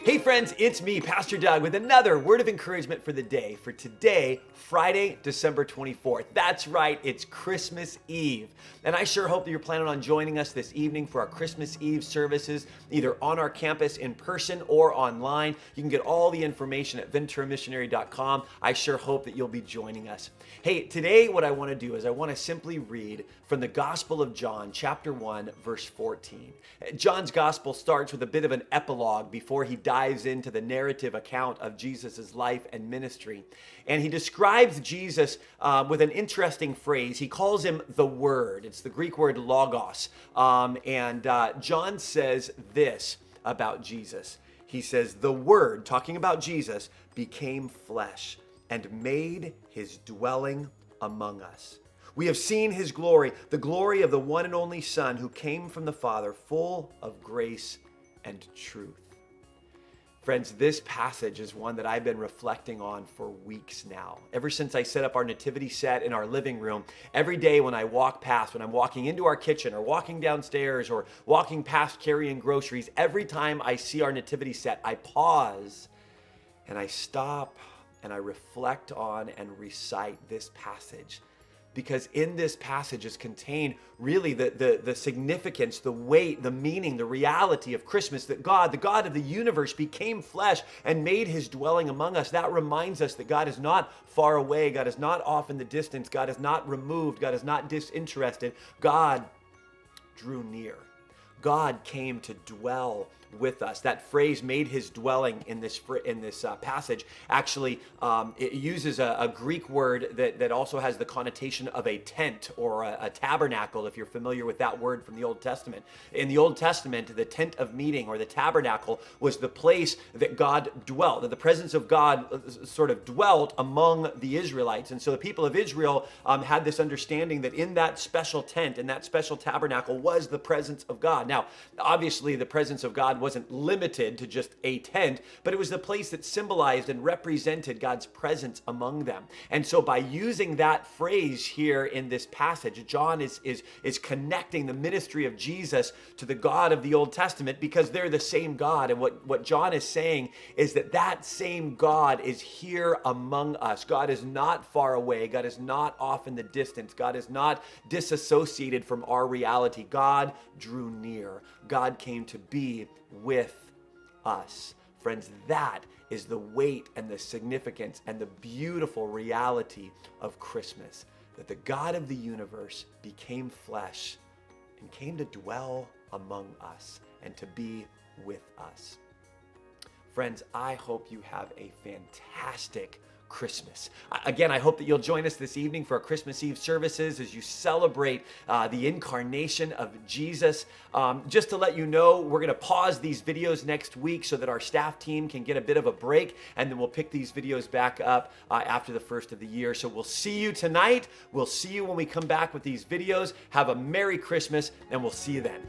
Hey friends, it's me, Pastor Doug, with another word of encouragement for the day. For today, Friday, December 24th. That's right, it's Christmas Eve. And I sure hope that you're planning on joining us this evening for our Christmas Eve services, either on our campus in person or online. You can get all the information at venturamissionary.com. I sure hope that you'll be joining us. Hey, today what I want to do is I want to simply read from the Gospel of John, chapter 1, verse 14. John's Gospel starts with a bit of an epilogue before he dives into the narrative account of Jesus' life and ministry. And he describes Jesus with an interesting phrase. He calls him the Word. It's the Greek word logos. John says this about Jesus. He says, the Word, talking about Jesus, became flesh and made his dwelling among us. We have seen his glory, the glory of the one and only Son who came from the Father, full of grace and truth. Friends, this passage is one that I've been reflecting on for weeks now. Ever since I set up our nativity set in our living room, every day when I walk past, when I'm walking into our kitchen or walking downstairs or walking past carrying groceries, every time I see our nativity set, I pause and I stop and I reflect on and recite this passage. Because in this passage is contained really the significance, the weight, the meaning, the reality of Christmas, that God, the God of the universe, became flesh and made his dwelling among us. That reminds us that God is not far away. God is not off in the distance. God is not removed. God is not disinterested. God drew near. God came to dwell with us. That phrase, made his dwelling, in this passage, actually it uses a Greek word that also has the connotation of a tent or a tabernacle, if you're familiar with that word from the Old Testament. In the Old Testament, the tent of meeting or the tabernacle was the place that God dwelt, that the presence of God sort of dwelt among the Israelites. And so the people of Israel had this understanding that in that special tent, in that special tabernacle, was the presence of God. Now, obviously, the presence of God wasn't limited to just a tent, but it was the place that symbolized and represented God's presence among them. And so by using that phrase here in this passage, John is connecting the ministry of Jesus to the God of the Old Testament, because they're the same God. And what John is saying is that same God is here among us. God is not far away. God is not off in the distance. God is not disassociated from our reality. God drew near. God came to be with us. Friends, that is the weight and the significance and the beautiful reality of Christmas, that the God of the universe became flesh and came to dwell among us and to be with us. Friends, I hope you have a fantastic Christmas. Again, I hope that you'll join us this evening for our Christmas Eve services as you celebrate the incarnation of Jesus. Just to let you know, we're going to pause these videos next week so that our staff team can get a bit of a break, and then we'll pick these videos back up after the first of the year. So we'll see you tonight. We'll see you when we come back with these videos. Have a Merry Christmas, and we'll see you then.